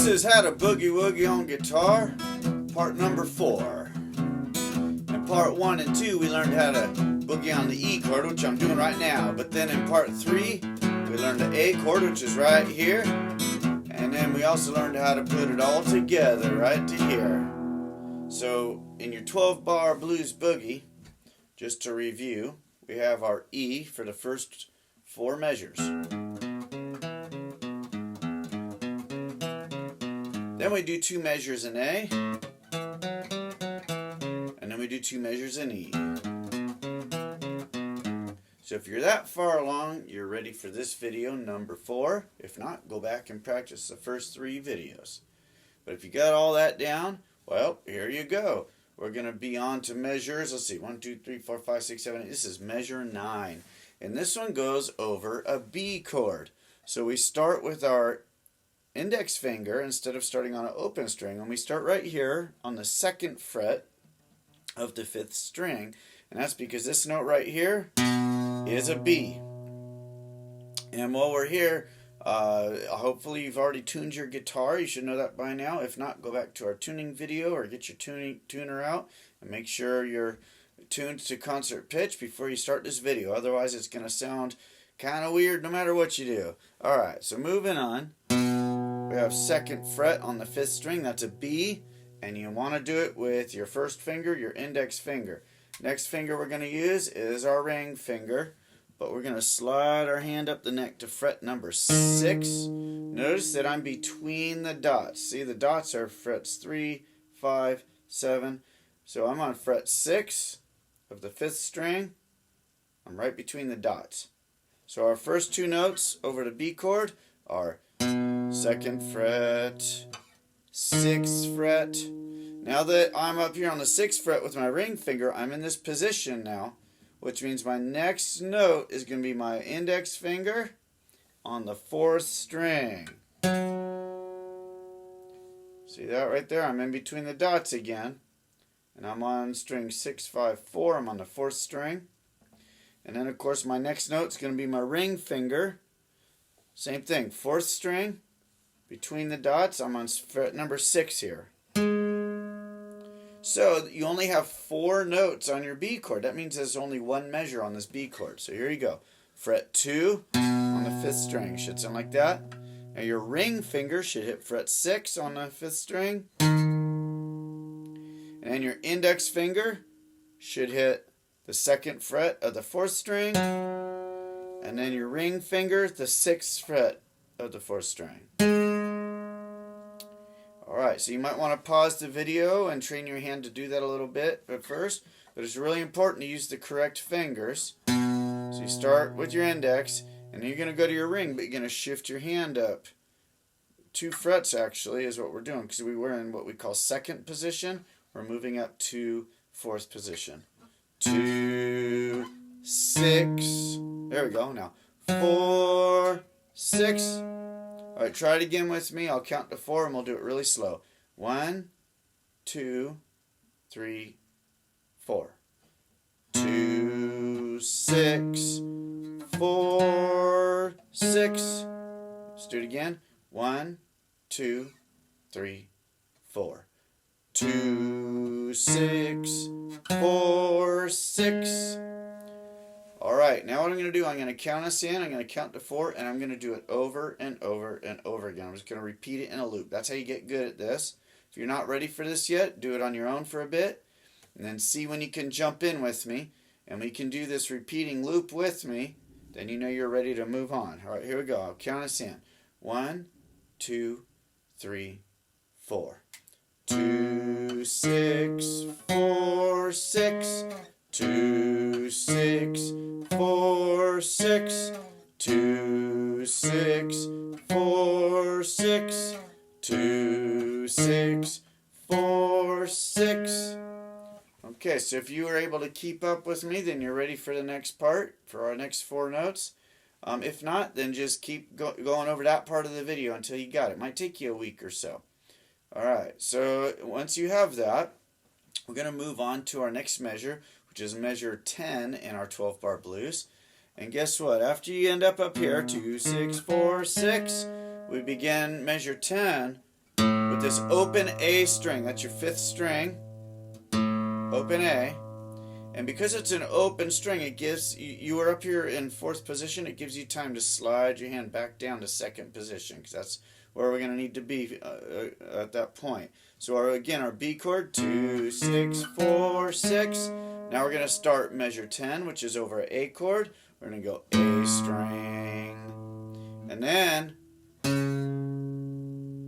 This is How to Boogie Woogie on Guitar, part number 4. In part 1 and 2, we learned how to boogie on the E chord, which I'm doing right now. But then in part 3, we learned the A chord, which is right here. And then we also learned how to put it all together right to here. So in your 12-bar blues boogie, just to review, we have our E for the first 4 measures. Then we do 2 measures in A, and then we do 2 measures in E. So if you're that far along, you're ready for this video number 4. If not, go back and practice the first 3 videos. But if you got all that down, well, here you go. We're going to be on to measures. Let's see, 1, 2, 3, 4, 5, 6, 7, 8. This is measure 9. And this one goes over a B chord. So we start with our index finger instead of starting on an open string, and we start right here on the 2nd fret of the 5th string, and that's because this note right here is a B. And while we're here, hopefully you've already tuned your guitar. You should know that by now. If not, go back to our tuning video or get your tuner out and make sure you're tuned to concert pitch before you start this video. Otherwise it's going to sound kind of weird no matter what you do. Alright, so moving on. We have 2nd fret on the 5th string, that's a B, and you want to do it with your first finger, your index finger. Next finger we're going to use is our ring finger, but we're going to slide our hand up the neck to fret number 6. Notice that I'm between the dots. See, the dots are frets 3, 5, 7. So I'm on fret 6 of the 5th string. I'm right between the dots. So our first 2 notes over the B chord are 2nd fret, 6th fret. Now that I'm up here on the 6th fret with my ring finger, I'm in this position now, which means my next note is going to be my index finger on the 4th string. See that right there? I'm in between the dots again, and I'm on string 6, 5, 4. I'm on the 4th string. And then of course my next note is going to be my ring finger. Same thing, 4th string, between the dots. I'm on fret number 6 here. So you only have 4 notes on your B chord. That means there's only 1 measure on this B chord. So here you go. Fret 2 on the 5th string. Should sound like that. Now your ring finger should hit fret 6 on the 5th string. And then your index finger should hit the 2nd fret of the 4th string. And then your ring finger, the 6th fret of the 4th string. Alright, so you might want to pause the video and train your hand to do that a little bit at first. But it's really important to use the correct fingers. So you start with your index, and then you're going to go to your ring, but you're going to shift your hand up. 2 frets actually is what we're doing, because we were in what we call 2nd position. We're moving up to 4th position. 2, 6... There we go. Now, 4, 6. All right, try it again with me. I'll count to 4 and we'll do it really slow. 1, 2, 3, 4. 2, 6, 4, 6. Let's do it again. 1, 2, 3, 4. 2, 6, 4, 6. Alright, now what I'm going to do, I'm going to count us in, I'm going to count to 4, and I'm going to do it over and over and over again. I'm just going to repeat it in a loop. That's how you get good at this. If you're not ready for this yet, do it on your own for a bit, and then see when you can jump in with me, and we can do this repeating loop with me, then you know you're ready to move on. Alright, here we go. I'll count us in. 1, 2, 3, 4. 2, 6, 4, 6. 2, 6, 4, 6, 2, 6, 4, 6, 2, 6, 4, 6. Okay, so if you were able to keep up with me, then you're ready for the next part, for our next 4 notes. If not, then just keep going over that part of the video until you got it. It might take you a week or so. Alright, so once you have that, we're going to move on to our next measure, which is measure 10 in our 12-bar blues. And guess what? After you end up here, 2, 6, 4, 6, we begin measure 10 with this open A string. That's your 5th string, open A. And because it's an open string, it gives you are up here in 4th position. It gives you time to slide your hand back down to 2nd position, because that's where we're going to need to be at that point. So again, our B chord, 2, 6, 4, 6. Now we're going to start measure 10, which is over an A chord. We're going to go A string, and then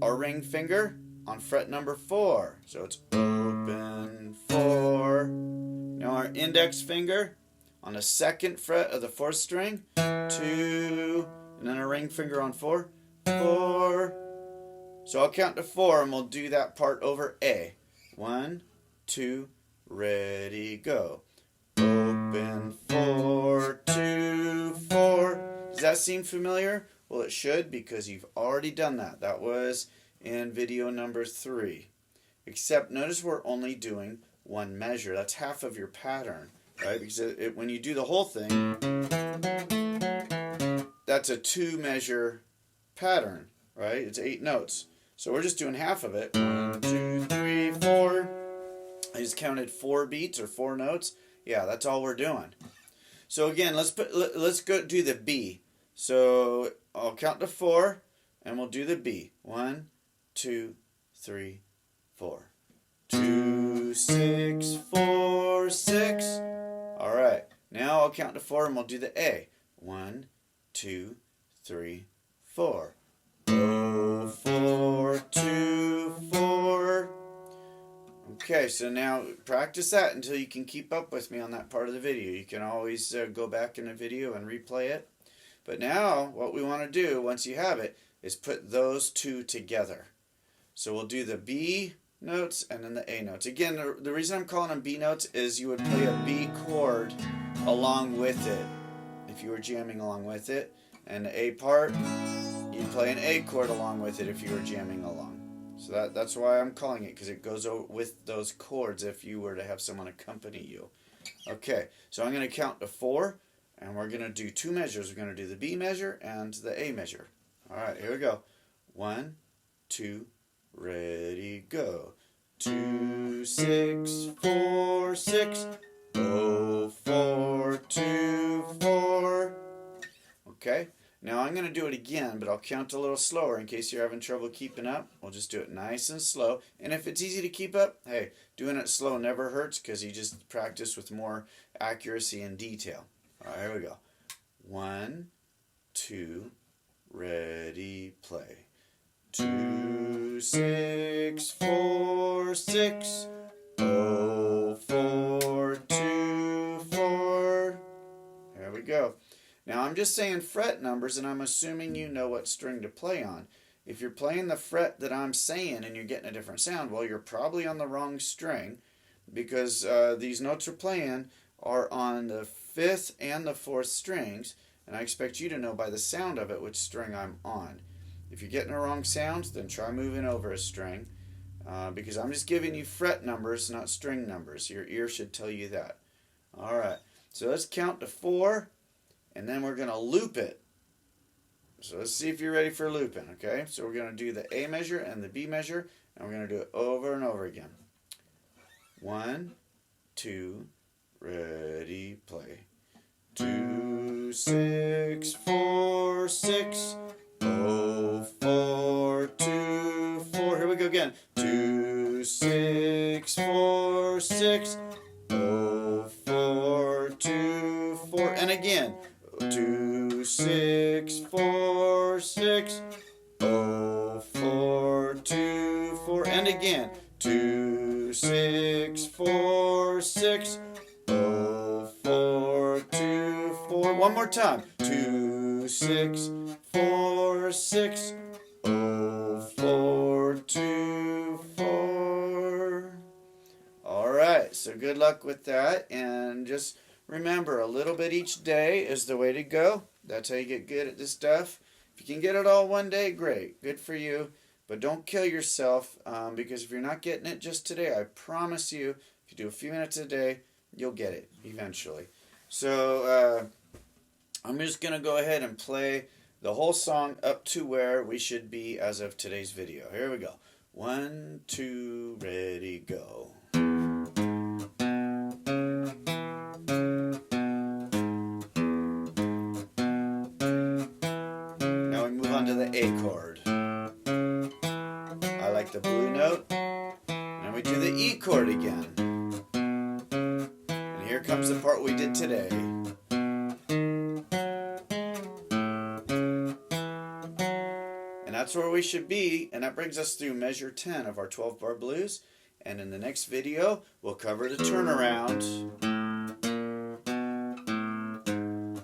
our ring finger on fret number 4. So it's open 4. Now our index finger on the 2nd fret of the 4th string, 2, and then a ring finger on 4, 4. So I'll count to 4 and we'll do that part over A. 1, 2, ready, go. Open 4, 2, 4. Does that seem familiar? Well, it should, because you've already done that. That was in video number 3. Except notice we're only doing one measure. That's half of your pattern, right? Because when you do the whole thing, that's a 2-measure pattern, right? It's 8 notes. So we're just doing half of it. 1, 2, 3, 4. I just counted 4 beats or 4 notes. Yeah, that's all we're doing. So again, let's go do the B. So I'll count to 4 and we'll do the B. 1, 2, 3, 4. 2, 6, 4, 6. All right. Now I'll count to 4 and we'll do the A. 1, 2, 3, 4. Oh, 4, 2, 4. Okay, so now practice that until you can keep up with me on that part of the video. You can always go back in the video and replay it. But now what we want to do, once you have it, is put those two together. So we'll do the B notes and then the A notes. Again, the reason I'm calling them B notes is you would play a B chord along with it if you were jamming along with it. And the A part, you'd play an A chord along with it if you were jamming along. So that's why I'm calling it, because it goes with those chords if you were to have someone accompany you. Okay, so I'm going to count to 4, and we're going to do 2 measures. We're going to do the B measure and the A measure. All right, here we go. 1, 2, ready, go. 2, 6, 4, 6. Oh, 4, 2, 4. Okay. Now I'm going to do it again, but I'll count a little slower in case you're having trouble keeping up. We'll just do it nice and slow. And if it's easy to keep up, hey, doing it slow never hurts, because you just practice with more accuracy and detail. All right, here we go. 1, 2, ready, play. 2, 6, 4, 6. Oh, 4, 2, 4. There we go. Now I'm just saying fret numbers, and I'm assuming you know what string to play on. If you're playing the fret that I'm saying and you're getting a different sound, well, you're probably on the wrong string, because these notes we're playing are on the 5th and the 4th strings, and I expect you to know by the sound of it which string I'm on. If you're getting the wrong sounds, then try moving over a string, because I'm just giving you fret numbers, not string numbers. Your ear should tell you that. All right, so let's count to 4. And then we're going to loop it. So let's see if you're ready for looping, okay? So we're going to do the A measure and the B measure, and we're going to do it over and over again. 1, 2, ready, play. 2, 6, 4, 6. Oh, 4, 2, 4. Here we go again. 2, 6, 4, 6. Oh, 4, 2, 4. And again. 2, 6, 4, 6. Oh, 4, 2, 4. And again. 2, 6, 4, 6. Oh, 4, 2, 4. One more time. 2, 6, 4, 6. Oh, 4, 2, 4. All right. So good luck with that, and just remember, a little bit each day is the way to go. That's how you get good at this stuff. If you can get it all one day, great. Good for you. But don't kill yourself, because if you're not getting it just today, I promise you, if you do a few minutes a day, you'll get it eventually. So I'm just going to go ahead and play the whole song up to where we should be as of today's video. Here we go. 1, 2, ready, go. Now we move on to the A chord. I like the blue note. Now we do the E chord again. And here comes the part we did today. And that's where we should be, and that brings us through measure 10 of our 12-bar blues. And in the next video, we'll cover the turnaround.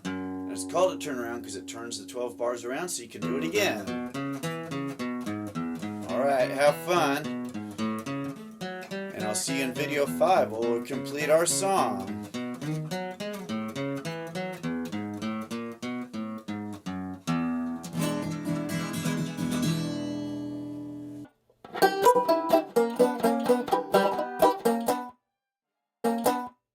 And it's called a turnaround because it turns the 12 bars around so you can do it again. Alright, have fun. And I'll see you in video 5 where we'll complete our song.